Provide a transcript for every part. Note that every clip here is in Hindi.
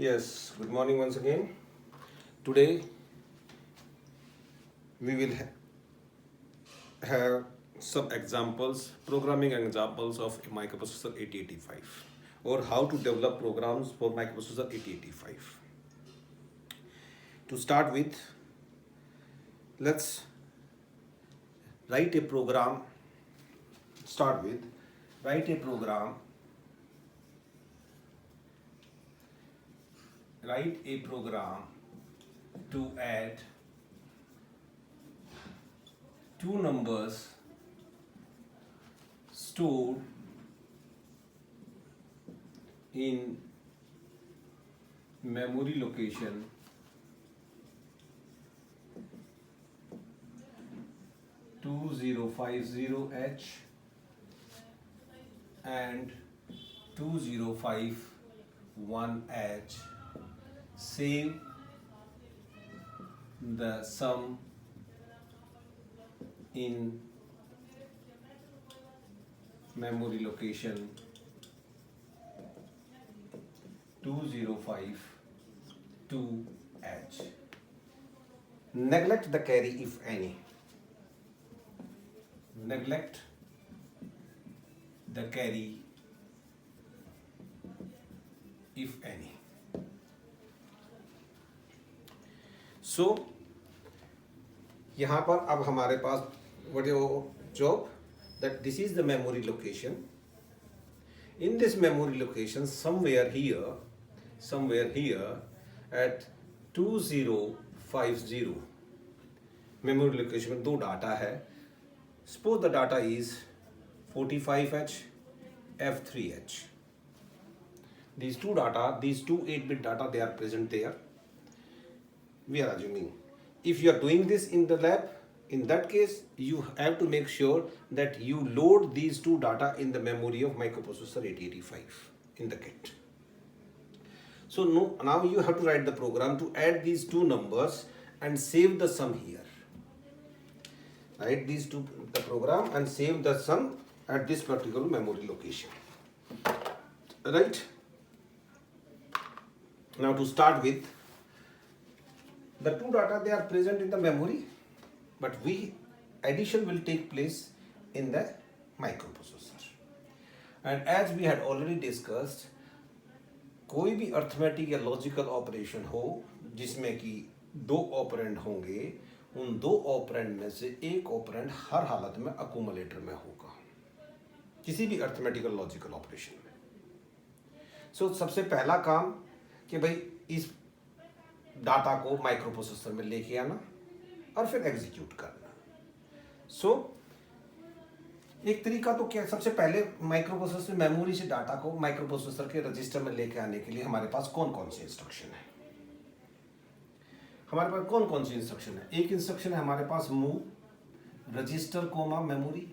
Yes, good morning once again. Today we will have some examples, programming examples of microprocessor 8085 or how to develop programs for microprocessor 8085. To start with, let's write a program. Start with write a program. Write a program to add two numbers stored in memory location 2050H and 2051H. Save the sum in memory location 2052H. Neglect the carry if any. Neglect the carry if any. So यहाँ पर अब हमारे पास what your job that this is the memory location. In this memory location somewhere here at 2050 memory location में दो डाटा है. Suppose the data is 45H, F3H. These two 8-bit data, they are present there. We are assuming if you are doing this in the lab, in that case you have to make sure that you load these two data in the memory of microprocessor 8085 in the kit. So now you have to write the program to add these two numbers and save the sum here. Write these two the program and save the sum at this particular memory location. Right? Now to start with, the two data, they are present in the memory, but addition will take place in the microprocessor. And as we had already discussed, कोई भी अर्थमेटिक या लॉजिकल ऑपरेशन हो जिसमें कि दो ऑपरेंड होंगे, उन दो ऑपरेंड में से एक ऑपरेंड हर हालत में अक्यूमुलेटर में होगा किसी भी अर्थमेटिकल लॉजिकल ऑपरेशन में. सो सबसे पहला काम कि भाई इस डाटा को माइक्रोप्रोसेसर में लेके आना और फिर एग्जीक्यूट करना. सो एक तरीका तो क्या, सबसे पहले माइक्रोप्रोसेसर मेमोरी से डाटा को माइक्रोप्रोसेसर के रजिस्टर में लेके आने के लिए हमारे पास कौन कौन सी इंस्ट्रक्शन है. हमारे पास कौन कौन सी इंस्ट्रक्शन है. एक इंस्ट्रक्शन है हमारे पास मूव रजिस्टर कोमा मेमोरी.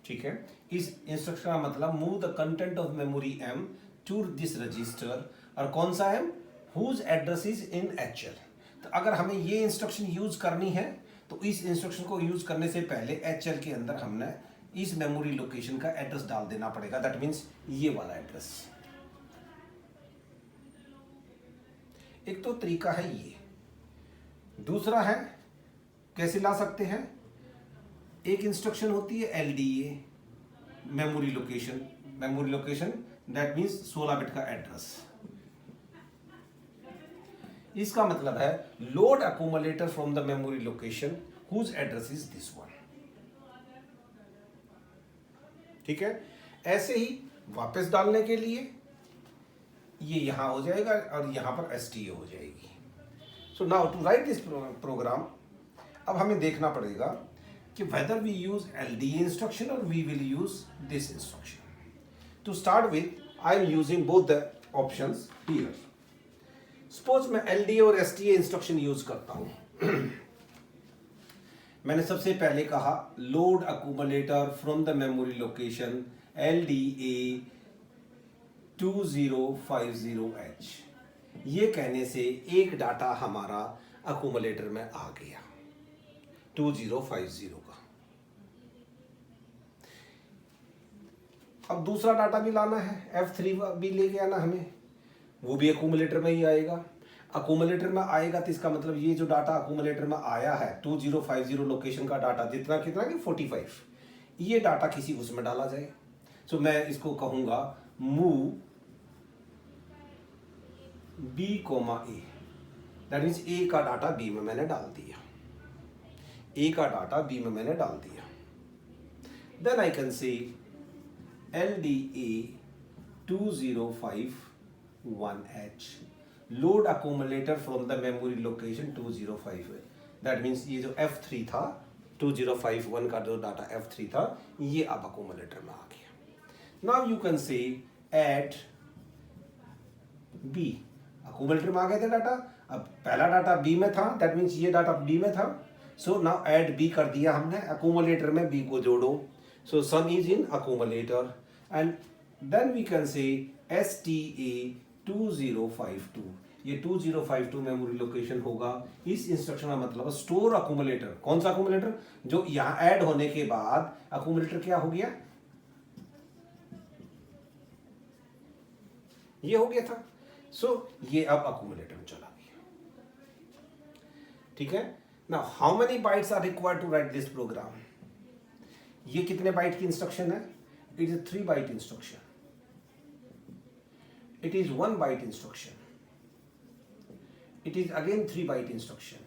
ठीक है, इस इंस्ट्रक्शन का मतलब move the content of memory M to this register. और कौन सा M, whose address is in HL. तो अगर हमें ये इंस्ट्रक्शन यूज करनी है तो इस इंस्ट्रक्शन को यूज करने से पहले HL के अंदर हमने इस मेमोरी लोकेशन का एड्रेस डाल देना पड़ेगा. दैट मीन्स ये वाला एड्रेस. एक तो तरीका है ये. दूसरा है कैसे ला सकते हैं. एक इंस्ट्रक्शन होती है LDA memory location that means 16 bit का एड्रेस. इसका मतलब है load accumulator from the memory location whose address is this one. ठीक है, ऐसे ही वापस डालने के लिए ये यहां हो जाएगा और यहां पर STA हो जाएगी. So now to write this program, अब हमें देखना पड़ेगा कि whether we use LDA instruction or we will use this instruction. To start with, I am using both the options here. Suppose मैं LDA और STA इंस्ट्रक्शन यूज करता हूं. मैंने सबसे पहले कहा load accumulator from the memory location LDA 2050H. ये कहने से एक डाटा हमारा अक्यूमुलेटर में आ गया 2050 का. अब दूसरा डाटा भी लाना है, F3 भी लेके आना हमें. वो भी अक्यूमुलेटर में ही आएगा। अक्यूमुलेटर में आएगा तो इसका मतलब ये जो डाटा अक्यूमुलेटर में आया है 2050 लोकेशन का डाटा, जितना कितना कि 45, ये डाटा किसी उसमें डाला जाए। सो मैं इसको कहूंगा move B comma A, that means A का डाटा बी में मैंने डाल दिया, ए का डाटा बी में मैंने डाल दिया। Then I can say LDA 2051H load accumulator from the memory location 205 है। दैट मीन्स ये जो F3 था 2051 का जो डाटा F3 था ये अब accumulator में आ गया। Now you can say add B, accumulator में आ गया था डाटा, अब पहला डाटा B में था, दैट मीन्स ये डाटा B में था। सो नाउ ऐड B कर दिया हमने, accumulator में B को जोड़ो। So sum is in accumulator and then we can say STA 2052, ये 2052 मेमोरी लोकेशन होगा। इस इंस्ट्रक्शन का मतलब स्टोर अक्यूमुलेटर। कौन सा अक्यूमुलेटर? जो यहां ऐड होने के बाद अक्यूमुलेटर क्या हो गया, ये हो गया था। सो ये अब अक्यूमुलेटर में चला गया। ठीक है। Now how many bytes are required to write this program? ये कितने बाइट की इंस्ट्रक्शन है? It is 3 byte instruction. It is 1 byte instruction. It is again 3 byte instruction.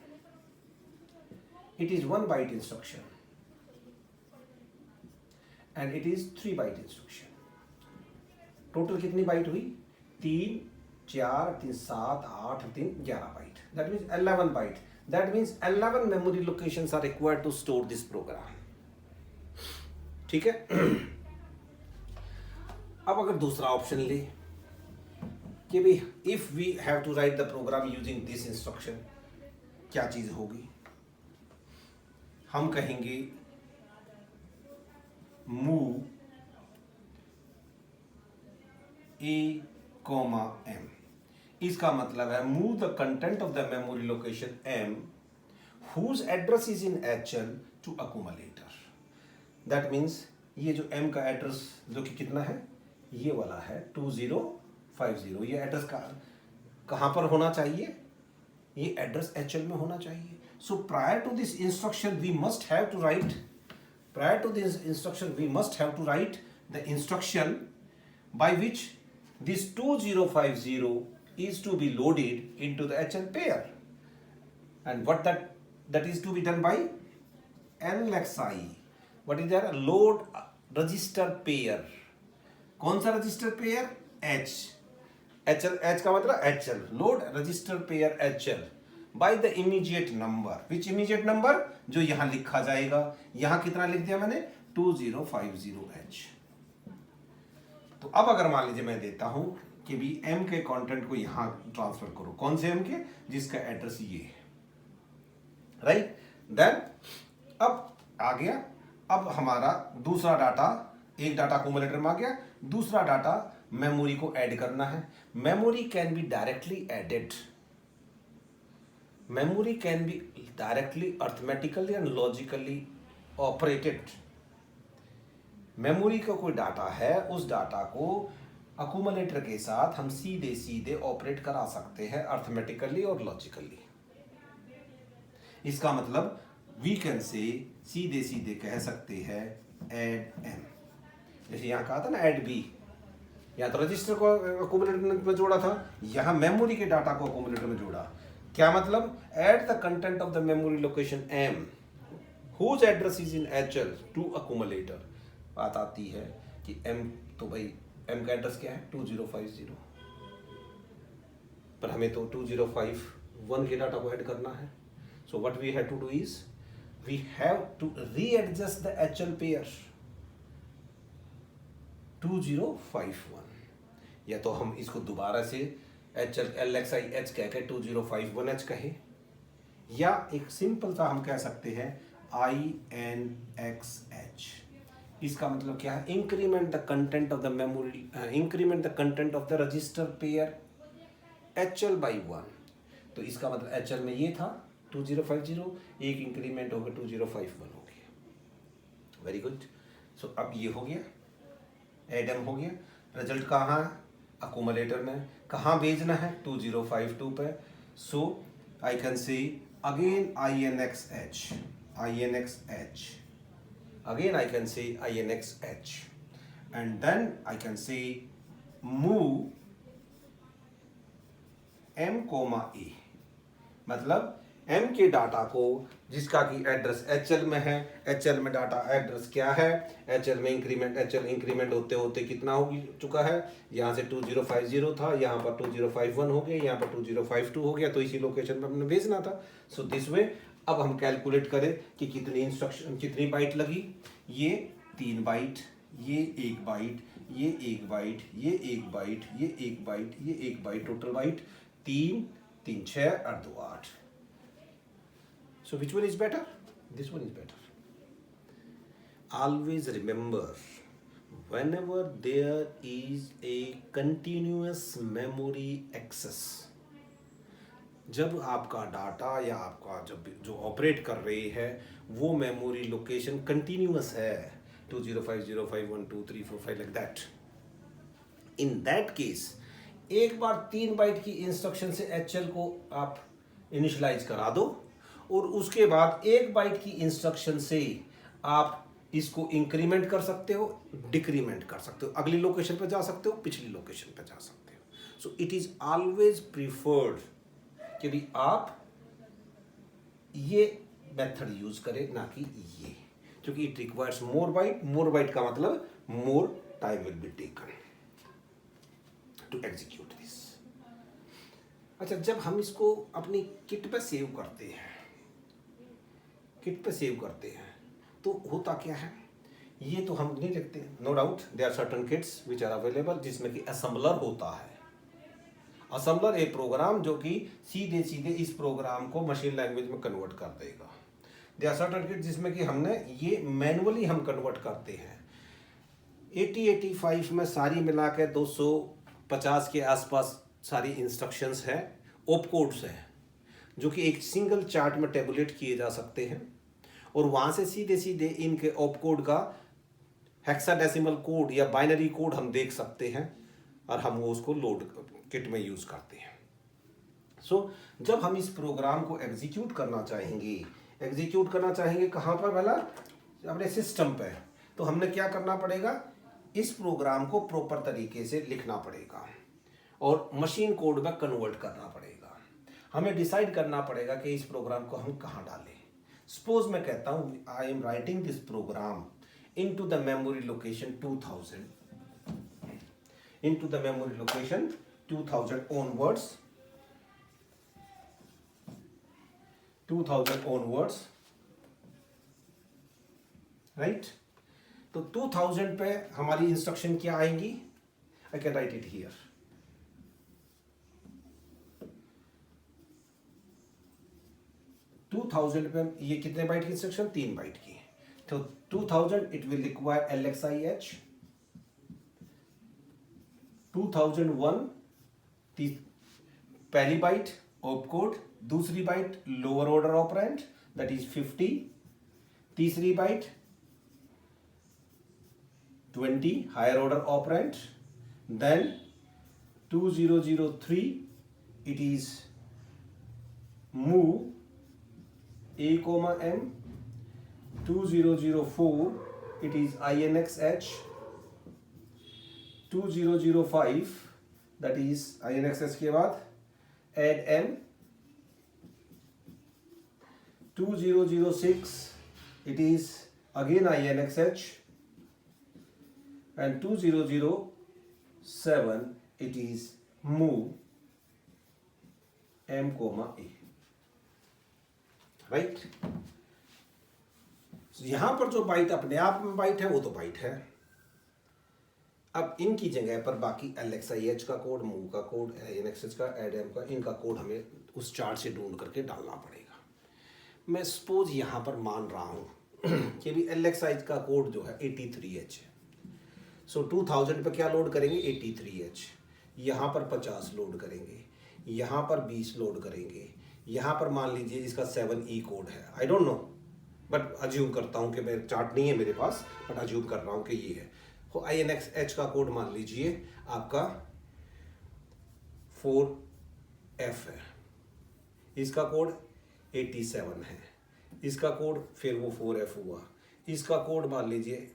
It is 1 byte instruction. And it is 3 byte instruction. Total कितनी बाइट हुई? 3, 4, 3, 7, 8, 3, 11 bite. That means 11 byte. That means 11 memory locations are required to store this program. ठीक है? अब अगर दूसरा ऑप्शन ले कि भाई if we have to write the program using this instruction, क्या चीज होगी? हम कहेंगे मूव ए कॉमा एम। इसका मतलब है move the content of the memory location M whose address is in HL to accumulator. That means ये जो एम का एड्रेस जो कि कितना है, ये वाला है 2050, ये एड्रेस कहाँ पर होना चाहिए? ये एड्रेस HL में होना चाहिए। So prior to this instruction we must have to write, prior to this instruction we must have to write the instruction by which this 2050 is to be loaded into the HL pair, and what that is to be done by LXI. what is that? Load register pair. कौन सा रजिस्टर पेयर? H का मतलब HL, load register pair HL by the immediate number. Which immediate number? जो यहां लिखा जाएगा। यहां कितना लिख दिया मैंने? 2050H। तो अब अगर मान लीजिए मैं देता हूं कि भी M के कंटेंट को यहां ट्रांसफर करो। कौन से M के? जिसका एड्रेस ये है, राइट? देन अब आ गया, अब हमारा दूसरा डाटा, एक डाटा अक्यूमुलेटर में आ गया, दूसरा डाटा मेमोरी को ऐड करना है। Memory can be directly added, memory can be directly arithmetically and logically operated. Memory का कोई डाटा है, उस डाटा को अक्यूमुलेटर के साथ हम सीधे सीधे ऑपरेट करा सकते हैं अर्थमेटिकली और लॉजिकली। इसका मतलब वी कैन से सीधे सीधे कह सकते हैं ऐड एम। जैसे यहाँ कहा था ना ऐड बी, या तो रजिस्टर को अक्यूमुलेटर में जोड़ा था, यहाँ मेमोरी के डाटा को अक्यूमुलेटर में जोड़ा। क्या मतलब? Add the content of the memory location M whose address is in HL to accumulator। बात आती है कि M, तो भाई M का एड्रेस क्या है? 2050, पर हमें तो 2051 के डाटा को ऐड करना है। So what we have to do is we have to readjust the HL pair 2051, या तो हम इसको दोबारा से LXI H कह के 2051H कहे, या एक सिंपल सा हम कह सकते हैं INXH। इसका मतलब क्या है? Increment the content of the memory, increment the content of the register pair HL by 1। तो इसका मतलब HL में ये था 2050, एक इंक्रीमेंट होगा 2051 हो गया। Very good. सो अब ये हो गया, एडम हो गया। रिजल्ट कहाँ है? अकोमोलेटर में कहाँ भेजना है 2052 पे. So I can say again INXH, again I can say INXH, and then I can say move M, A. मतलब M के डाटा को जिसका कि एड्रेस HL में है, HL में डाटा एड्रेस क्या है, HL में इंक्रीमेंट, HL इंक्रीमेंट होते होते कितना हो चुका है, यहाँ से 2050 था, यहाँ पर 2051 हो गया, यहाँ पर 2052 हो गया, तो इसी लोकेशन पर हमने भेजना था. सो दिस वे अब हम कैलकुलेट करें कि कितनी इंस्ट्रक्शन, कितनी बाइट लगी. ये 3 बाइट, ये 1 बाइट, ये 1 बाइट, ये 1 बाइट, ये 1 बाइट, ये 1 बाइट, टोटल बाइट 3, 3 6 और 2 8. So which one is better? This one is better. Always remember, whenever there is a continuous memory access, जब आपका डाटा या आपका जब जो ऑपरेट कर रही है वो मेमोरी लोकेशन कंटिन्यूअस है 2050512345 like that. In that case एक बार 3 बाइट की इंस्ट्रक्शन से HL को आप इनिशियलाइज करा दो और उसके बाद 1 बाइट की इंस्ट्रक्शन से आप इसको इंक्रीमेंट कर सकते हो, डिक्रीमेंट कर सकते हो, अगली लोकेशन पे जा सकते हो, पिछली लोकेशन पे जा सकते हो. So it is always preferred कि भी आप ये मेथड यूज करें ना कि ये, क्योंकि इट रिक्वायर्स मोर बाइट का मतलब more time will be taken to execute this. अच्छा, जब हम इसको अपनी किट पे सेव करते हैं तो होता क्या है, ये तो हम नहीं लिखते. No doubt there are certain kits which are available जिसमें कि असेंबलर होता है. असेंबलर एक प्रोग्राम जो कि सीधे इस प्रोग्राम को मशीन लैंग्वेज में कन्वर्ट कर देगा. देयर आर सर्टेन किट्स जिसमें कि हमने ये मैनुअली हम कन्वर्ट करते हैं. 8085 में सारी मिला के 250 के आसपास सारी इंस्ट्रक्शंस हैं, ऑपकोड्स हैं, जो कि एक सिंगल चार्ट में टेबुलेट किए जा सकते हैं और वहाँ से सीधे इनके ऑपकोड का हेक्साडेसिमल कोड या बाइनरी कोड हम देख सकते हैं और हम वो उसको लोड किट में यूज़ करते हैं. सो जब हम इस प्रोग्राम को एग्जीक्यूट करना चाहेंगे कहाँ पर, भला अपने सिस्टम पे, तो हमने क्या करना पड़ेगा, इस प्रोग्राम को प्रॉपर तरीके से लिखना पड़ेगा और मशीन कोड में कन्वर्ट करना पड़ेगा. हमें डिसाइड करना पड़ेगा कि इस प्रोग्राम को हम कहाँ डालें. सपोज मैं कहता हूँ I am writing this programme into the memory location 2000, into the memory location 2000 onwards, right? तो 2000 पे हमारी इंस्ट्रक्शन क्या आएंगी, I can write it here. 2000 पे ये कितने बाइट की इंस्ट्रक्शन, 3 बाइट की. तो 2000 इट विल रिक्वायर LXIH. 2001 पहली बाइट ऑपकोड, दूसरी byte lower order operand that is 50, तीसरी byte 20 higher order operand. Then 2003 it is move A, M. 2004 it is INXH. 2005 that is INXH के बाद add M. 2006 it is again INXH, and 2007 it is move M, A. Right. यहां पर जो बाइट अपने आप में बाइट है वो तो बाइट है. अब इनकी जगह पर बाकी LXIH का कोड, मूव का कोड, INXH का, एडम का, इनका कोड हमें उस चार्ट से ढूंढ करके डालना पड़ेगा. मैं सपोज यहां पर मान रहा हूं कि भी LXIH का कोड जो है 83H है. सो 2000 पे क्या लोड करेंगे, 83H. यहाँ पर 50 लोड करेंगे, यहाँ पर 20 लोड करेंगे, यहाँ पर मान लीजिए इसका 7E कोड है. I don't know, but assume करता हूँ कि मेरे चार्ट नहीं है मेरे पास, बट अज्यूम कर रहा हूँ कि ये है. तो INXH का कोड मान लीजिए आपका 4F है, इसका कोड 87 है, इसका कोड फिर वो 4F हुआ, इसका कोड मान लीजिए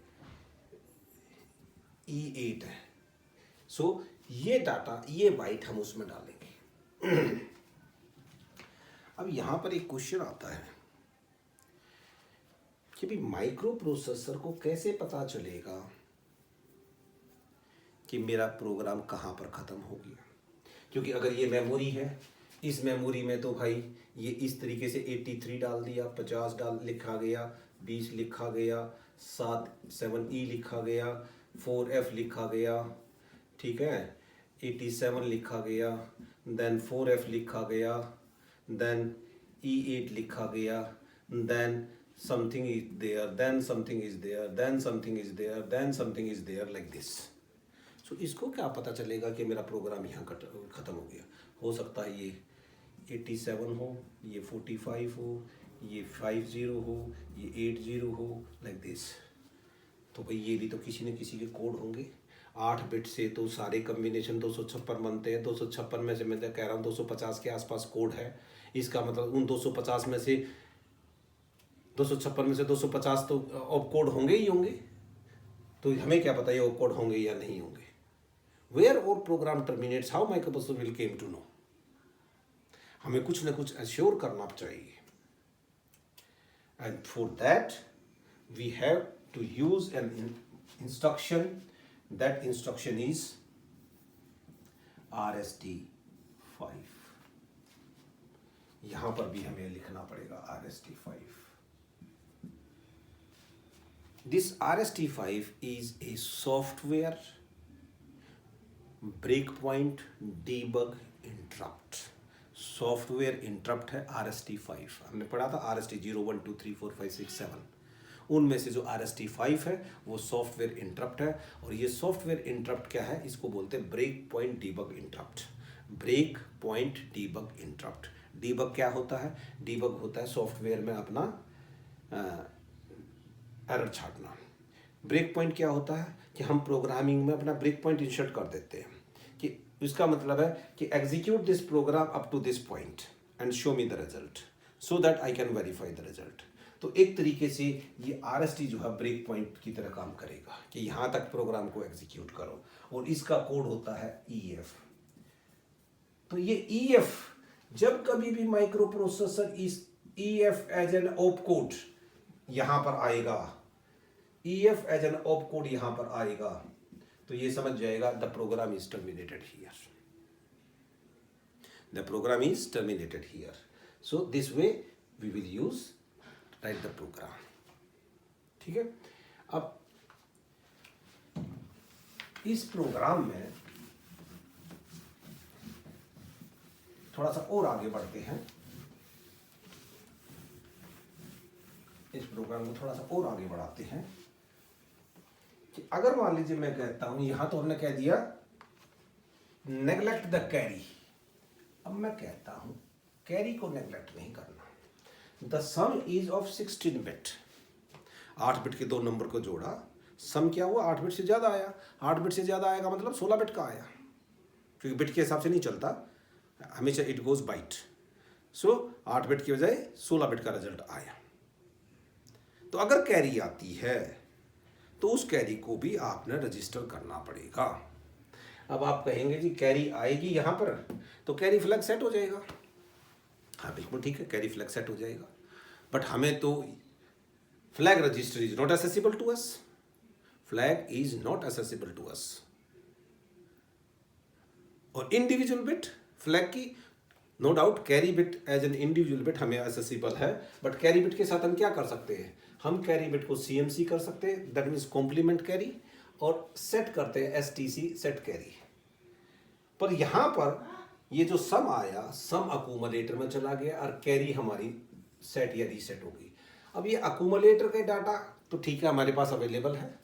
E8 है। सो ये डाटा, ये बाइट हम उसमें डालेंगे। अब यहाँ पर एक क्वेश्चन आता है कि भाई माइक्रो प्रोसेसर को कैसे पता चलेगा कि मेरा प्रोग्राम कहाँ पर ख़त्म हो गया। क्योंकि अगर ये मेमोरी है, इस मेमोरी में तो भाई ये इस तरीके से 83 डाल दिया, 50 लिखा गया, 20 लिखा गया, 7E लिखा गया, 4F लिखा गया, ठीक है, 87 लिखा गया, देन 4F लिखा गया, देन E8 लिखा गया, then something is there, then something is there, then something is there, then something is there, like this. So इसको क्या पता चलेगा कि मेरा प्रोग्राम यहाँ ख़त्म हो गया। हो सकता है ये 87 हो, ये 45 हो, ये 50 हो, ये 80 हो, like this. तो भाई ये भी तो किसी न किसी के कोड होंगे। 8 बिट से तो सारे कम्बिनेशन 256 बनते हैं। 256 में से मैं कह रहा हूँ 250 के आसपास कोड है। इसका मतलब उन 250 में से 256 में से 250 तो ऑप कोड होंगे ही होंगे। तो हमें क्या पता ये ऑप कोड होंगे या नहीं होंगे। वेयर और program terminates, how microprocessor will came to know. हमें कुछ ना कुछ एश्योर करना चाहिए। And for that we have to use an instruction, that instruction is RST5। यहां पर भी हमें लिखना पड़ेगा RST5। This RST5 is a software breakpoint debug interrupt। Software interrupt है RST5। हमने पढ़ा था RST 0 1 2 3 4 5 6 7, उनमें से जो RST5 है वो सॉफ्टवेयर इंटरप्ट है। और ये सॉफ्टवेयर इंटरप्ट क्या है, इसको बोलते हैं break point debug interrupt. Break point debug interrupt. Debug क्या होता है? डीबग होता है सॉफ्टवेयर में अपना एरर छाटना। ब्रेक पॉइंट क्या होता है कि हम प्रोग्रामिंग में अपना ब्रेक पॉइंट इंसर्ट कर देते हैं कि इसका मतलब है कि execute this program up to this point and show me the result so that I can verify the result. तो एक तरीके से ये RST जो है ब्रेक पॉइंट की तरह काम करेगा कि यहाँ तक प्रोग्राम को एग्जीक्यूट करो। और इसका कोड होता है EF। तो ये EF जब कभी भी माइक्रो प्रोसेसर इस EF as an opcode यहाँ पर आएगा, EF as an opcode यहाँ पर आएगा, तो ये समझ जाएगा the program is terminated here. The program is terminated here. So this way we will use write the program. ठीक है। अब इस प्रोग्राम में थोड़ा सा और आगे बढ़ते हैं। इस प्रोग्राम को थोड़ा सा और आगे बढ़ाते हैं कि अगर मान लीजिए मैं कहता हूं, यहां तो हमने कह दिया नेग्लेक्ट द कैरी। अब मैं कहता हूं कैरी को नेग्लेक्ट नहीं करना। The sum is of 16 bit. 8 bit के 2 नंबर को जोड़ा, सम क्या हुआ? 8 बिट से ज्यादा आया। 8 बिट से ज्यादा आएगा मतलब 16 बिट का आया, क्योंकि बिट के हिसाब से नहीं चलता, हमेशा it goes byte. So 8 bit की बजाय 16 बिट का रिजल्ट आया। तो अगर कैरी आती है तो उस कैरी को भी आपने रजिस्टर करना पड़ेगा। अब आप कहेंगे जी कैरी आएगी यहाँ पर तो कैरी फ्लैग सेट हो जाएगा। हाँ बिल्कुल ठीक है, कैरी फ्लैग सेट हो जाएगा, बट हमें तो flag register is not accessible to us. Flag is not accessible to us. और इंडिविजुअल बिट फ्लैग की no doubt carry bit as an individual bit हमें एक्सेसिबल है, बट कैरी बिट के साथ हम क्या कर सकते हैं? हम कैरी बिट को CMC कर सकते हैं, दैट मीन्स कॉम्प्लीमेंट कैरी, और सेट करते हैं STC सेट कैरी। पर यहां पर ये जो सम आया, सम अकूमुलेटर में चला गया और कैरी हमारी सेट या रीसेट हो गई। अब ये अकूमुलेटर का डाटा तो ठीक है हमारे पास अवेलेबल है,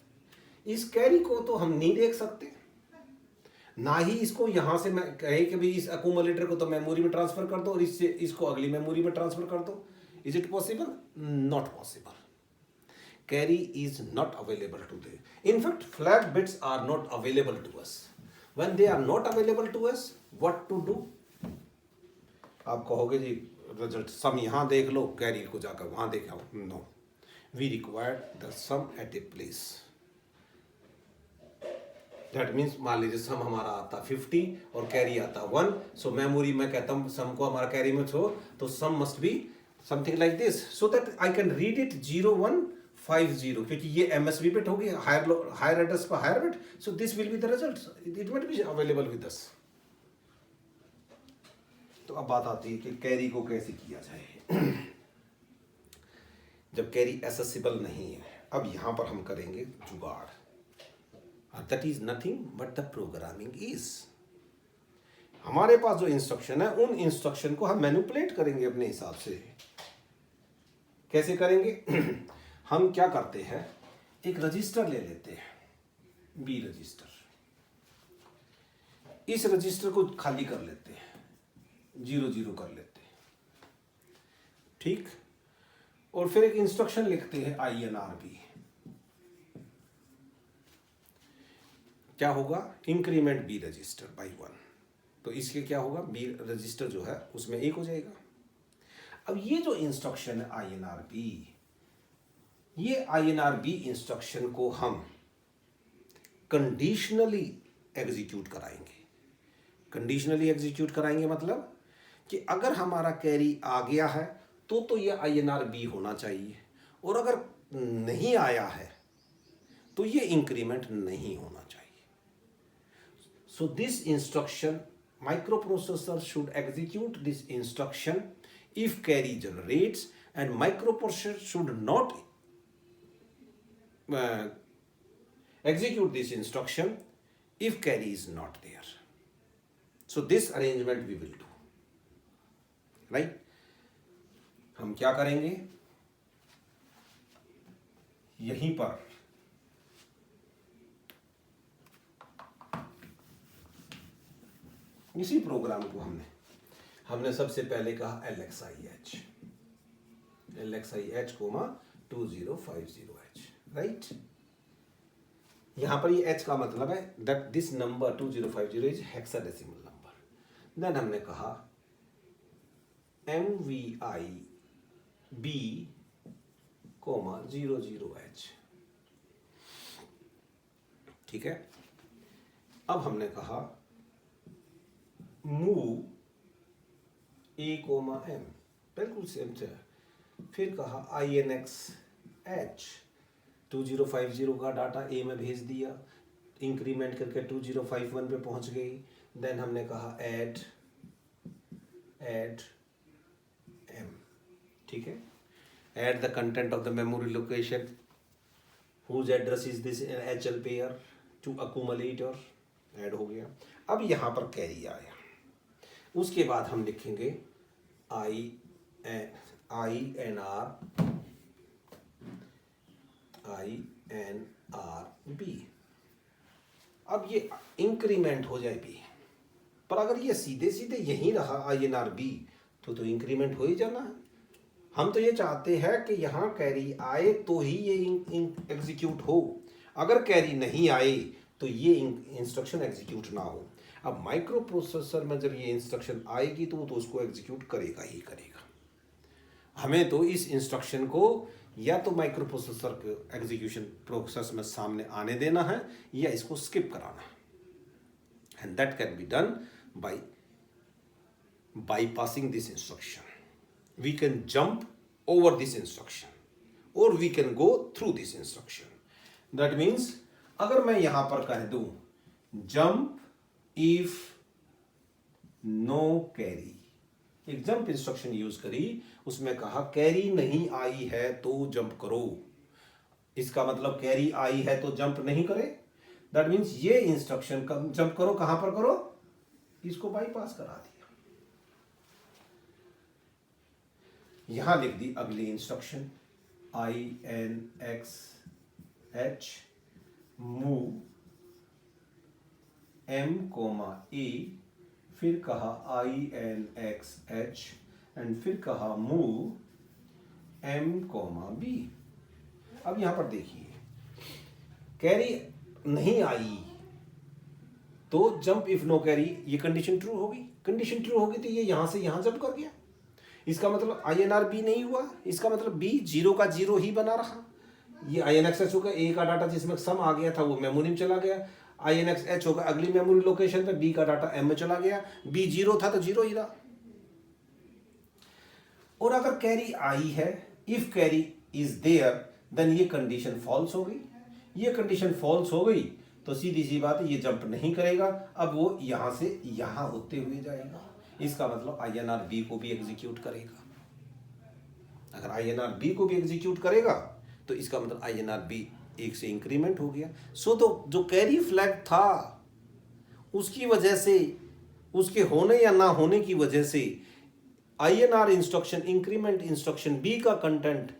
इस कैरी को तो हम नहीं देख सकते, ना ही इसको यहां से मैं कहे कि भाई इस अकूमुलेटर को तो मेमोरी में ट्रांसफर कर दो और इससे इसको अगली मेमोरी में ट्रांसफर कर दो। Is it possible? Not possible. Carry is not available today. In fact, flag bits are not available to us. When they are not available to us, what to do? आप कहोगे जी रिजल्ट सम यहाँ देख लो, कैरी को जाकर वहाँ देख आओ. No, we require the sum at a place. That means मान लीजिए सम हमारा आता 50 और कैरी आता 1. सो मेमोरी में कहता हूँ सम को हमारा कैरी में छो, तो sum must be something like this, so that I can read it 0150, क्योंकि ये MSB बिट होगी, हायर एड्रेस पर higher bit. So this will be the result, it will be available with us. तो अब बात आती है कि कैरी को कैसे किया जाए. जब कैरी एक्सेसिबल नहीं है, अब यहां पर हम करेंगे जुगाड़. That is nothing but the programming is. हमारे पास जो इंस्ट्रक्शन है, उन इंस्ट्रक्शन को हम मैनिपुलेट करेंगे अपने हिसाब से. कैसे करेंगे? हम क्या करते हैं, एक रजिस्टर ले लेते हैं, बी रजिस्टर. इस रजिस्टर को खाली कर लेते हैं, 00 कर लेते हैं, ठीक. और फिर एक इंस्ट्रक्शन लिखते हैं INRB. क्या होगा? Increment B register by 1. तो इसके क्या होगा, बी रजिस्टर जो है उसमें 1 हो जाएगा. अब ये जो इंस्ट्रक्शन है INRB, ये INRB इंस्ट्रक्शन को हम कंडीशनली एग्जीक्यूट कराएंगे. कंडीशनली एग्जीक्यूट कराएंगे मतलब कि अगर हमारा कैरी आ गया है तो ये INRB होना चाहिए, और अगर नहीं आया है तो ये इंक्रीमेंट नहीं होना चाहिए. So this instruction, microprocessor should execute this instruction if carry generates, and microprocessor should not execute this instruction if carry is not there. So this arrangement we will do, right? हम क्या करेंगे, यहीं पर इसी प्रोग्राम को हमने सबसे पहले कहा LXIH 2050H, राइट. यहां पर ये H का मतलब है that this number 2050 is hexadecimal number. Then हमने कहा MVIB, 00H, ठीक है. अब हमने कहा मूव A, M, बिल्कुल सेम है. फिर कहा INXH, 2050 का डाटा A में भेज दिया, इंक्रीमेंट करके 2051 पे पहुंच गई. देन हमने कहा ऐड M, ठीक है. Add the content of the memory location whose address is this HL pair to accumulate, और ऐड हो गया. अब यहां पर कैरी आया. उसके बाद हम लिखेंगे INRB. अब ये इंक्रीमेंट हो जाए B, पर अगर ये सीधे सीधे यहीं रहा INRB तो इंक्रीमेंट हो ही जाना है. हम तो ये चाहते हैं कि यहाँ कैरी आए तो ही ये एग्जीक्यूट हो. अगर कैरी नहीं आए तो ये इंस्ट्रक्शन एग्जीक्यूट ना हो. अब माइक्रो प्रोसेसर में जब ये इंस्ट्रक्शन आएगी तो उसको एग्जीक्यूट करेगा ही करेगा. हमें तो इस इंस्ट्रक्शन को या तो माइक्रो प्रोसेसर के एग्जीक्यूशन प्रोसेस में सामने आने देना है या इसको स्किप कराना है. And that can be done by bypassing this instruction. We can jump over this instruction or we can go through this instruction. That means अगर मैं यहां पर कह दूं jump if no carry, एक जंप इंस्ट्रक्शन यूज करी, उसमें कहा कैरी नहीं आई है तो जंप करो. इसका मतलब कैरी आई है तो जंप नहीं करे. दैट मीन्स ये इंस्ट्रक्शन जंप करो, कहां पर करो, इसको बाईपास करा दिया. यहां लिख दी अगली instruction INXH move M, A, फिर कहा INXH एंड फिर कहा मूव M, B. अब यहां पर देखिए कैरी नहीं आई तो जंप इफ नो कैरी, ये कंडीशन ट्रू होगी। कंडीशन ट्रू होगी तो ये यहां से यहां जंप कर गया, इसका मतलब INR B नहीं हुआ, इसका मतलब B 0 का 0 ही बना रहा। ये INXH होगा, A का डाटा जिसमें सम आ गया था वो मेमोरी में चला गया, INXH होगा अगली मेमोरी लोकेशन पे, B का डाटा M में चला गया, B 0 था तो 0 ही रहा। और अगर कैरी आई है, if carry is there, then ये कंडीशन फॉल्स हो गई। ये कंडीशन फॉल्स हो गई तो सीधी सी बात है, ये जंप नहीं करेगा, अब वो यहां से यहां होते हुए जाएगा। इसका मतलब INR B को भी एग्जीक्यूट करेगा। अगर INR B को भी एग्जीक्यूट करेगा तो इसका मतलब INR B 1 से इंक्रीमेंट हो गया। सो तो जो कैरी फ्लैग था उसकी वजह से, उसके होने या ना होने की वजह से INR instruction, increment instruction B का कंटेंट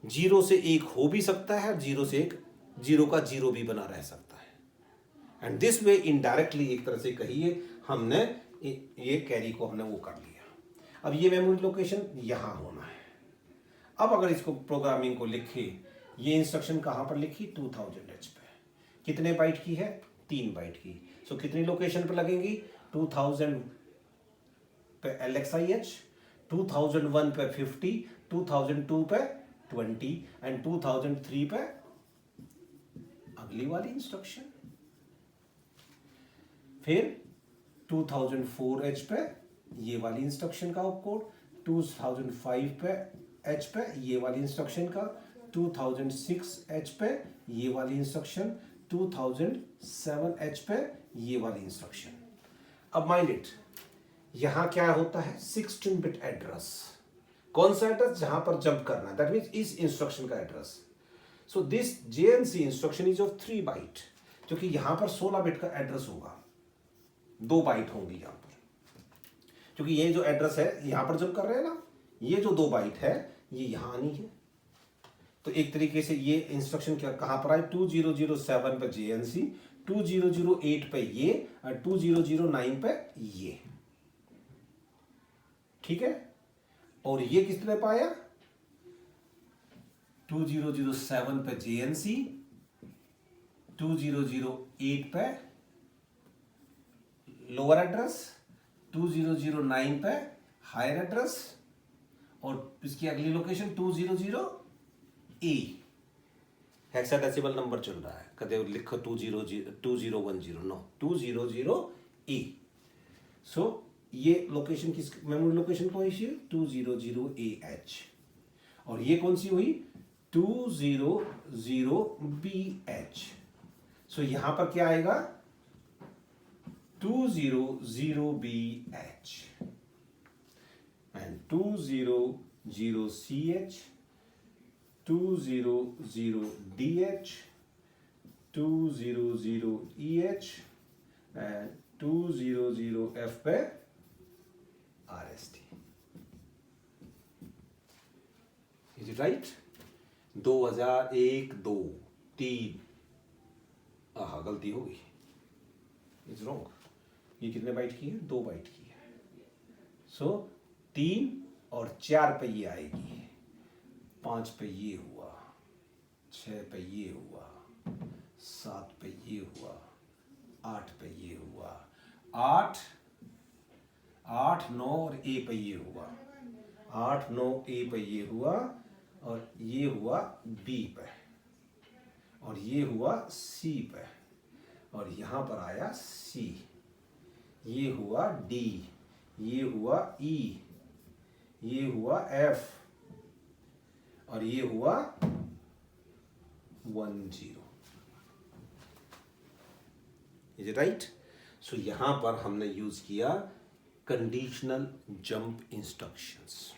0 से 1 हो भी सकता है, 0 से 1 0 का 0 भी बना रह सकता है। एंड दिस वे इनडायरेक्टली, एक तरह से कहिए, हमने ये कैरी को हमने वो कर लिया। अब ये मेमोरी लोकेशन यहां होना है। अब अगर इसको प्रोग्रामिंग को लिखे, ये इंस्ट्रक्शन कहां पर लिखी, 2000H पे। कितने बाइट की है, 3 बाइट की। सो कितनी लोकेशन पर लगेंगी, 2000 पे LXIH, 2001 पे 50, 2002 पे 20 एंड 2003 पे अगली वाली इंस्ट्रक्शन। फिर 2004H पे ये वाली इंस्ट्रक्शन का ऑपकोड, 2005 पे H पे ये वाली इंस्ट्रक्शन का, 2006H पे ये वाली इंस्ट्रक्शन, 2007H पे ये वाली इंस्ट्रक्शन। अब माइंड इट, यहां क्या होता है, 16 बिट एड्रेस। कौन सा एड्रेस, जहां पर जंप करना है, दैट मीन्स इस इंस्ट्रक्शन का एड्रेस। So this JNC instruction is of 3 byte, क्योंकि यहां पर 16 बिट का एड्रेस होगा, 2 बाइट होंगी यहां पर, क्योंकि ये जो एड्रेस है यहां पर जंप कर रहे हैं ना, ये जो 2 बाइट है ये यहां आनी है। तो एक तरीके से ये इंस्ट्रक्शन क्या कहां पर आए, 2007 पे JNC, 2008 पे ये और 2009 पे ये, ठीक है। और ये किसने पाया, 2007 पे JNC, 2008 पे लोअर एड्रेस, 2009 पे हायर एड्रेस, और इसकी अगली लोकेशन 200A। हेक्साडेसिमल नंबर चल रहा है, कदे लिखो 2010 नो 200A। सो ये लोकेशन किस मेमोरी लोकेशन कौन सी, 200AH, और ये कौन सी हुई, 200BH। सो यहां पर क्या आएगा, 200BH and 200CH, 200DH, 200EH and 200F पे RST। Is it right? 2001, 2, 3, गलती हो गई, इज रॉन्ग। ये कितने बाइट की है, 2 बाइट की है। सो 3 और 4 पे ये आएगी, 5 पे ये हुआ, 6 पे ये हुआ, 7 पे ये हुआ, 8 पे ये हुआ, 8, 9 और A पे ये हुआ, 8, 9 A पे ये हुआ, और ये हुआ B पे, और ये हुआ C पे, और यहां पर आया C, ये हुआ D, ये हुआ E, ये हुआ F, और ये हुआ 10। Is it right? सो यहां पर हमने यूज किया conditional jump instructions,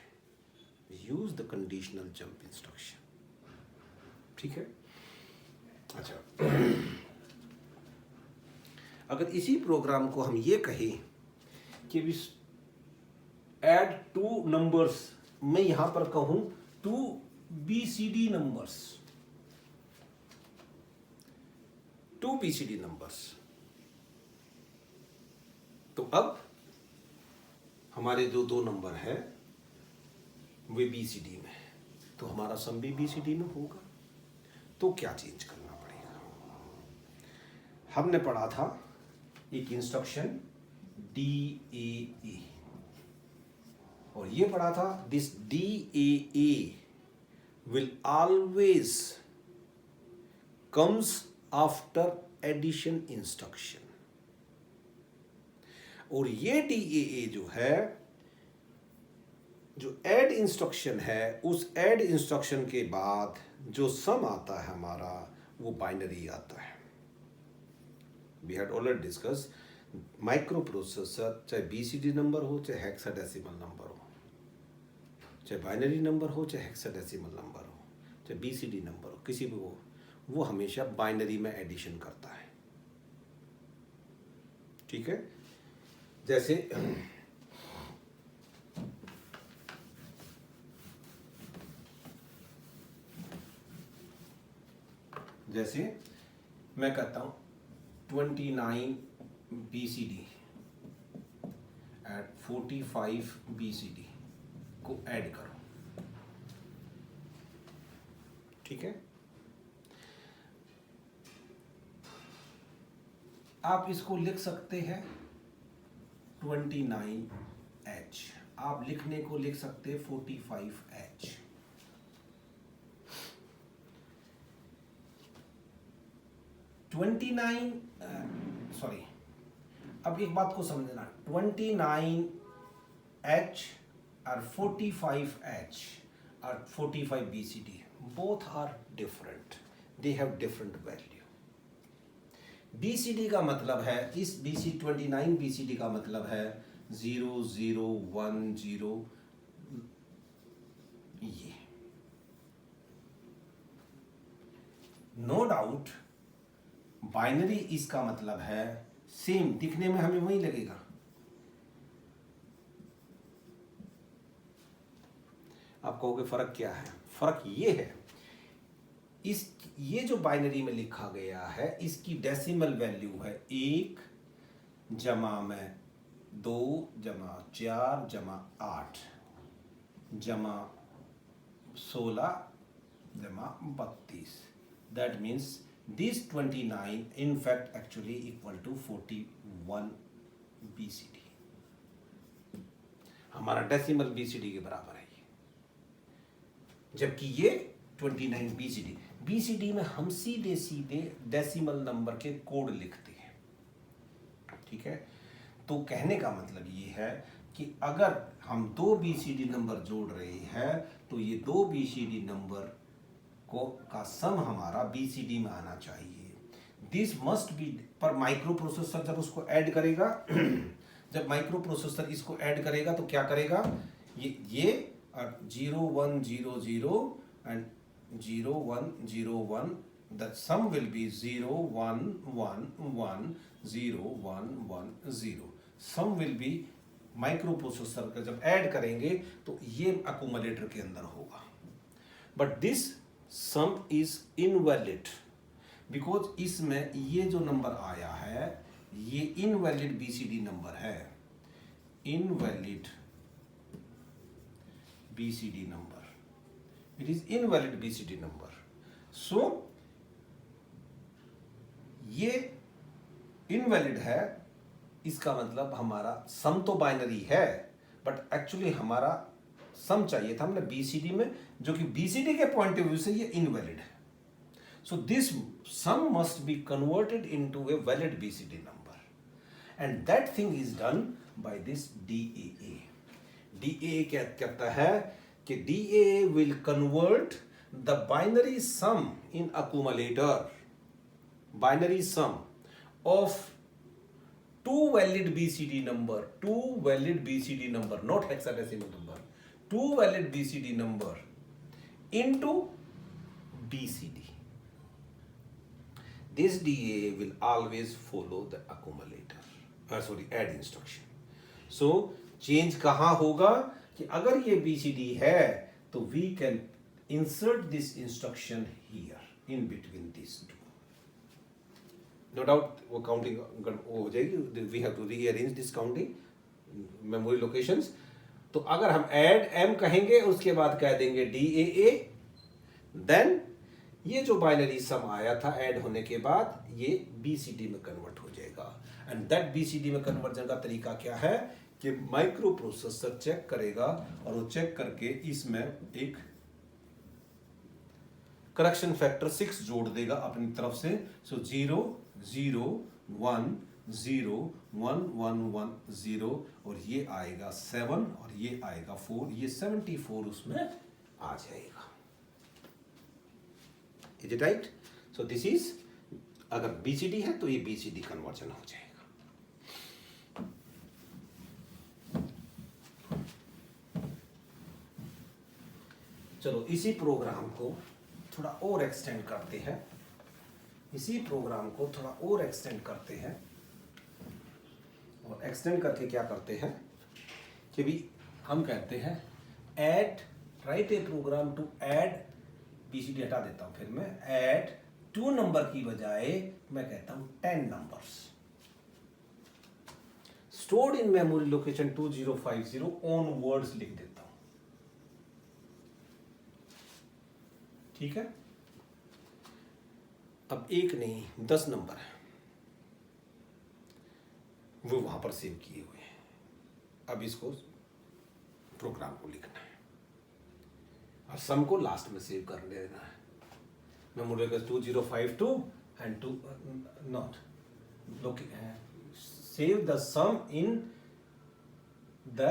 use the conditional jump instruction, ठीक है। अच्छा, अगर इसी प्रोग्राम को हम ये कहें कि ऐड 2 नंबर्स, मैं यहां पर कहूं 2 BCD नंबर्स, 2 BCD नंबर्स, तो अब हमारे जो 2 नंबर है वे BCD में है, तो हमारा सम भी BCD में होगा। तो क्या चेंज करना पड़ेगा, हमने पढ़ा था एक इंस्ट्रक्शन DAA, और ये पढ़ा था this DAA will always comes after addition instruction, और ये DAA जो है, जो ऐड इंस्ट्रक्शन है, उस ऐड इंस्ट्रक्शन के बाद जो सम आता है हमारा वो बाइनरी आता है। We had already discuss microprocessor चाहे BCD नंबर हो चाहे हेक्साडेसिमल नंबर हो, चाहे बाइनरी नंबर हो चाहे हेक्साडेसिमल नंबर हो चाहे BCD नंबर हो, किसी भी वो हमेशा बाइनरी में एडिशन करता है। ठीक है, जैसे मैं कहता हूं 29 BCD एट 45 BCD को ऐड करो। ठीक है, आप इसको लिख सकते हैं 29H, आप लिखने को लिख सकते हैं 45H। अब एक बात को समझना, 29H और 45H और 45 BCD both are different, they have different value। BCD का मतलब है, इस 29 BCD का मतलब है 0 0 1 0, ये नो डाउट बाइनरी इसका मतलब है सेम, दिखने में हमें वही लगेगा। आप कहोगे फर्क क्या है? फर्क ये है, ये जो बाइनरी में लिखा गया है इसकी डेसिमल वैल्यू है 1 जमा में 2 जमा 4 जमा 8 जमा 16 जमा 32। That means this 29 in fact actually equal to 41 BCD, हमारा डेसिमल BCD के बराबर है ये, जबकि ये 29 BCD में हम सीधे सीधे डेसिमल नंबर के कोड लिखते हैं। ठीक है, तो कहने का मतलब ये है कि अगर हम 2 BCD नंबर जोड़ रहे हैं तो ये 2 BCD नंबर का सम हमारा BCD में आना चाहिए। दिस मस्ट बी, पर माइक्रो प्रोसेसर जब उसको ऐड करेगा जब माइक्रो प्रोसेसर इसको ऐड करेगा तो क्या करेगा, ये 0 1 0 0 and 0 1 0 1, the sum will be 0 1 1 1 0 1 1 0। Sum will be, microprocessor का जब ऐड करेंगे तो ये अक्यूमुलेटर के अंदर होगा। But this sum is invalid because इसमें ये जो नंबर आया है ये इनवैलिड BCD नंबर है, invalid BCD number, it is invalid BCD number. So ये इनवैलिड है, इसका मतलब हमारा सम तो बाइनरी है बट एक्चुअली हमारा सम चाहिए था हमने BCD में, जो कि BCD के पॉइंट ऑफ व्यू से ये इनवैलिड है। So this sum must be converted into a valid BCD number and that thing is done by this DAA। DAA क्या कहता है कि DAA will convert the binary sum in accumulator, binary sum of two valid BCD number, not hexadecimal number, two valid BCD number into BCD. This DAA will always follow the accumulator, add instruction. So change कहाँ होगा कि अगर ये BCD है तो we can insert this instruction here in between these two. No doubt वो काउंटिंग हो जाएगी, we have to rearrange this counting memory locations. तो अगर हम ऐड M कहेंगे उसके बाद कह देंगे DAA, देन ये जो बाइनरी सम आया था ऐड होने के बाद ये BCD में कन्वर्ट हो जाएगा एंड दैट BCD में कन्वर्जन का तरीका क्या है कि माइक्रो प्रोसेसर चेक करेगा और वो चेक करके इसमें एक करेक्शन फैक्टर 6 जोड़ देगा अपनी तरफ से। सो 0 0 1 0 1 1 1 0 और ये आएगा 7 और ये आएगा 4, ये 74 उसमें आ जाएगा। Is it right? So this is, अगर BCD है तो ये BCD कन्वर्जन हो जाएगा। चलो इसी प्रोग्राम को थोड़ा और एक्सटेंड करते हैं, और एक्सटेंड करके क्या करते हैं कि भी हम कहते हैं add, write a program to add, BCD हटा देता हूं, फिर मैं ऐड 2 नंबर की बजाय मैं कहता हूं 10 numbers stored in memory location 2050 on words लिख देता हूं। ठीक है, अब एक नहीं 10 नंबर है वो वहां पर सेव किए हुए हैं। अब इसको प्रोग्राम को लिखना है और सम को लास्ट में सेव कर देना है। मेमोरी का 2052 and 2 not save the sum in the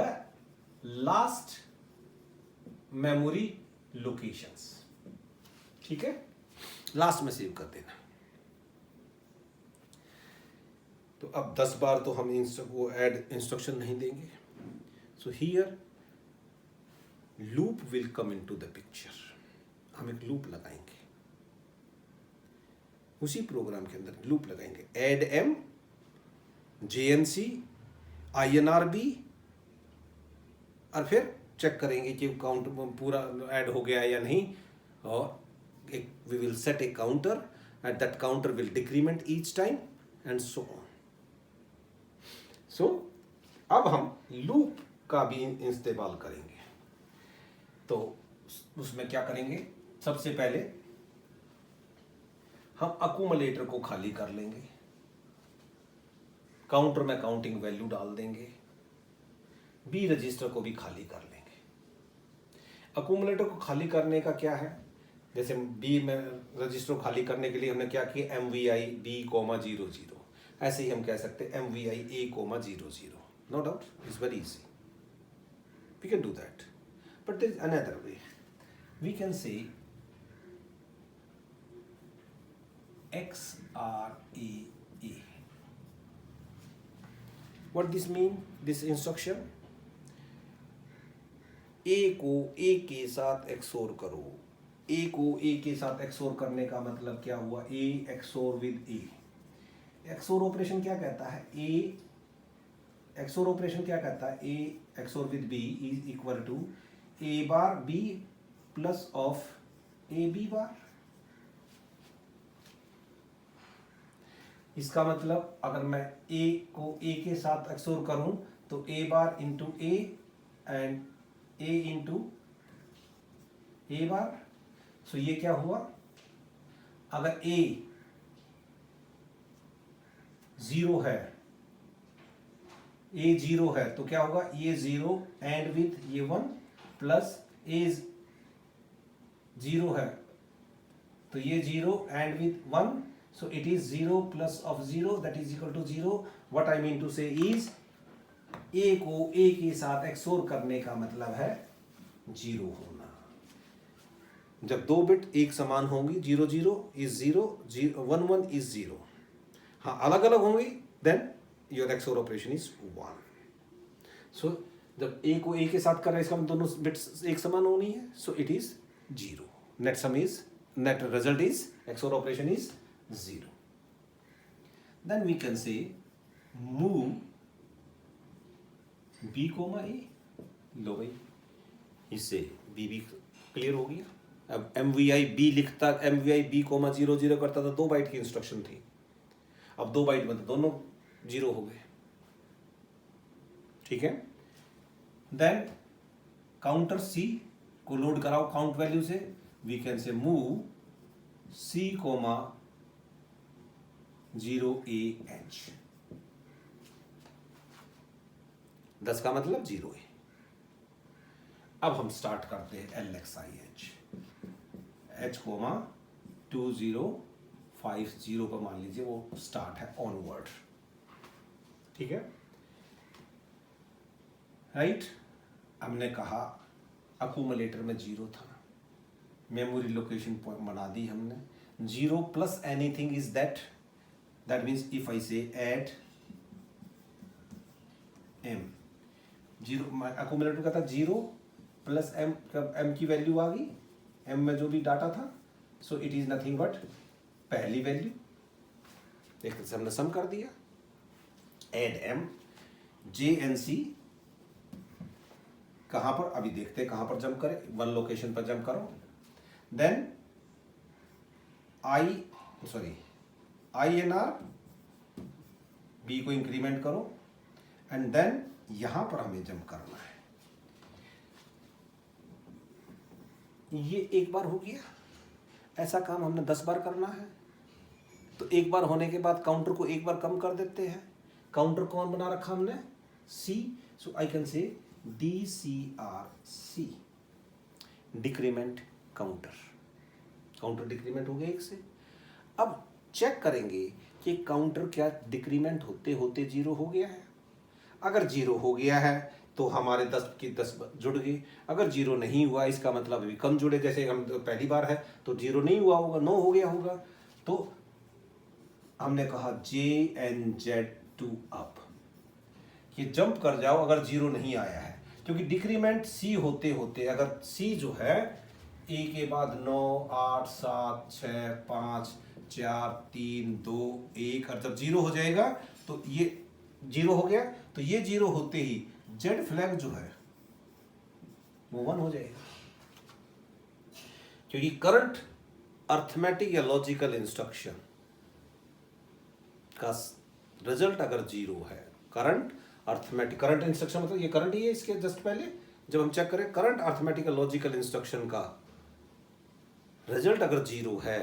last memory locations. ठीक है, लास्ट में सेव कर देना। तो अब 10 बार तो हम वो ऐड इंस्ट्रक्शन नहीं देंगे। So here loop will come into the picture. हम एक लूप लगाएंगे, उसी प्रोग्राम के अंदर लूप लगाएंगे, ऐड M JNC INRB, और फिर चेक करेंगे कि काउंट पूरा ऐड हो गया या नहीं, और we will set a counter and that counter will decrement each time and so on. So अब हम लूप का भी इस्तेमाल करेंगे। तो उसमें क्या करेंगे, सबसे पहले हम अक्यूमुलेटर को खाली कर लेंगे, काउंटर में काउंटिंग वैल्यू डाल देंगे, B रजिस्टर को भी खाली कर लेंगे। अक्यूमुलेटर को खाली करने का क्या है, जैसे B में रजिस्टर खाली करने के लिए हमने क्या किया, MVI B,00, ऐसे ही हम कह सकते हैं MVI A,00। No doubt, it's very easy, we can do that, but there is another way, we can say XRAA। What this mean, this instruction, A को A के साथ XOR करो। A को A के साथ XOR करने का मतलब क्या हुआ, A XOR with A। XOR operation क्या कहता है, XOR ऑपरेशन क्या कहता है, A XOR with B is equal to A bar B plus of AB bar. इसका मतलब अगर मैं A को A के साथ XOR करूं तो A bar into A and A into A बार। सो ये क्या हुआ, अगर A 0 है, A 0 है तो क्या होगा, ये 0 एंड विथ ये 1 प्लस A 0 है तो ये 0 and with 1, so it is 0 plus of 0 that is equal to 0. What I mean to say is A को A के साथ XOR करने का मतलब है 0 होना। जब दो बिट एक समान होंगी, 0 0 is 0, 1 1 is 0, हाँ अलग अलग होंगी then your XOR operation is 1. So जब A को A के साथ कर रहे हैं इसका दोनों बिट्स एक समान होनी है, so it is 0. Net result is XOR operation is 0. Then we can say move B comma A। लो भाई, इससे B भी क्लियर हो गया। अब MVI B लिखता, MVI B कोमा 0 0 करता था, 2 बाइट की इंस्ट्रक्शन थी, अब 2 बाइट में तो दोनों 0 हो गए। ठीक है, देन काउंटर C को लोड कराओ काउंट वैल्यू से, we can say move C comma 0AH। 10 का मतलब 0 है। अब हम स्टार्ट करते हैं LXIH H कोमा 2050 पर मान लीजिए वो स्टार्ट है ऑनवर्ड, ठीक है राइट। हमने कहा अक्यूमुलेटर में 0 था, मेमोरी लोकेशन पॉइंट बना दी हमने, 0 plus anything is that means if I से ऐड m, 0 अक्यूमुलेटर का था 0 प्लस m की वैल्यू आ गई, m में जो भी डाटा था, so it is nothing but पहली वैल्यू, देखते से हमने सम कर दिया, एड m JNC कहां पर, अभी देखते हैं कहां पर जंप करें, वन लोकेशन पर जंप करो, देन INR B को इंक्रीमेंट करो एंड देन यहां पर हमें जंप करना है। ये एक बार हो गया, ऐसा काम हमने 10 बार करना है, तो एक बार होने के बाद काउंटर को एक बार कम कर देते हैं। काउंटर कौन बना रखा हमने, C, सो आई कैन से DCRC, decrement counter, counter decrement हो गया 1 से। अब चेक करेंगे कि काउंटर क्या डिक्रीमेंट होते होते 0 हो गया है। अगर 0 हो गया है तो हमारे 10 की 10 जुड़ गई, अगर 0 नहीं हुआ इसका मतलब अभी कम जुड़े, जैसे हम पहली बार है तो 0 नहीं हुआ होगा, 9 हो गया होगा, तो हमने कहा JNZ2 अप, ये जंप कर जाओ अगर 0 नहीं आया है, क्योंकि डिक्रीमेंट C होते होते अगर C जो है E के बाद 9 8 7 6 5 4 3 2 1, और जब 0 हो जाएगा तो ये 0 हो गया, तो ये 0 होते ही Z फ्लैग जो है वो 1 हो जाएगा, क्योंकि करंट अर्थमेटिक या लॉजिकल इंस्ट्रक्शन का रिजल्ट अगर 0 है, करंट अर्थमेटिक, करंट इंस्ट्रक्शन मतलब ये करंट ही है, इसके जस्ट पहले जब हम चेक करें करंट अर्थमेटिक या लॉजिकल इंस्ट्रक्शन का रिजल्ट अगर 0 है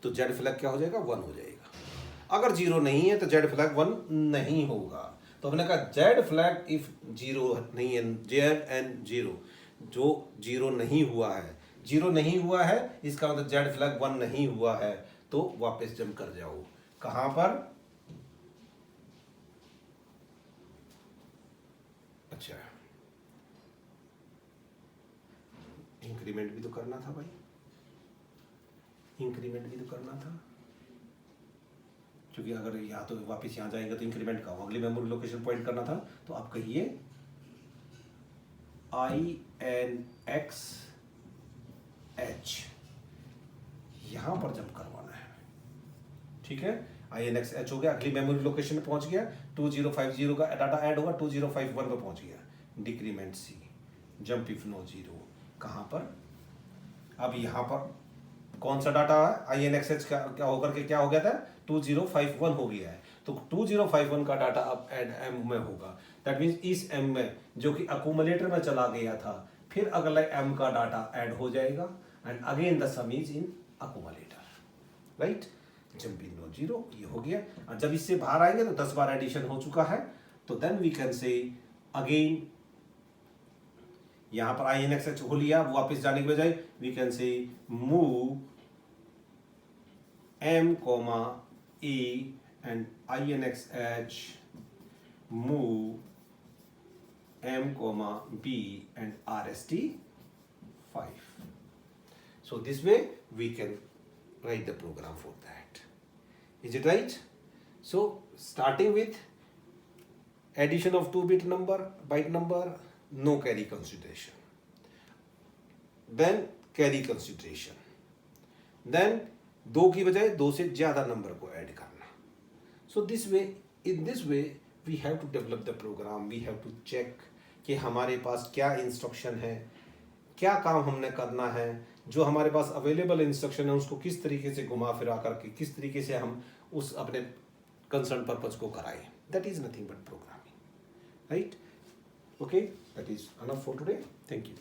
तो Z फ्लैग क्या हो जाएगा, 1 हो जाएगा। अगर 0 नहीं है तो Z फ्लैग 1 नहीं होगा, तो हमने कहा Z फ्लैग इफ 0 नहीं है, ZN0 जो 0 नहीं हुआ है, 0 नहीं हुआ है इसका मतलब Z फ्लैग 1 नहीं हुआ है, तो वापस जंप कर जाओ कहां पर, अच्छा इंक्रीमेंट भी तो करना था भाई, इंक्रीमेंट भी तो करना था, क्योंकि अगर यहाँ तो वापस यहाँ जाएंगे तो इंक्रीमेंट का अगली मेमोरी लोकेशन पॉइंट करना था, तो आप कहिए INXH यहाँ पर जंप करवाना है, ठीक है INXH हो गया, अगली मेमोरी लोकेशन पे पहुंच गया, 2050 का डाटा ऐड होगा, 2051 पे पहुंच गया, decrement C, jump if no 0 कहाँ पर, अब यहाँ पर कौन सा डाटा है INXH का क्या होकर के क्या हो गया था, 2051 हो गया है, तो 2051 का डाटा अब ऐड M में होगा, दैट मीन्स इस M में जो कि अक्यूमुलेटर में चला गया था, फिर अगला M का डाटा ऐड हो जाएगा and again the sum is in accumulator, right, jump in no 0 ये हो गया, और जब इससे बाहर आएंगे तो 10 बार एडिशन हो चुका है, तो then we can say again यहां पर INXH हो लिया, वापस जाने के बजाय we can say move M, E and INXH move M, B and RST5. So this way we can write the program for that. Is it right? So starting with addition of 2-bit number, byte number, no carry consideration. Then carry consideration. Then 2 की बजाय 2 से ज़्यादा नंबर को ऐड करना. So this way, in this way, we have to develop the program. We have to check कि हमारे पास क्या इंस्ट्रक्शन है, क्या काम हमने करना है, जो हमारे पास अवेलेबल इंस्ट्रक्शन है उसको किस तरीके से घुमा फिरा करके किस तरीके से हम उस अपने कंसर्न पर्पज को कराएं. That is nothing but programming, right? Okay, that is enough for today. Thank you.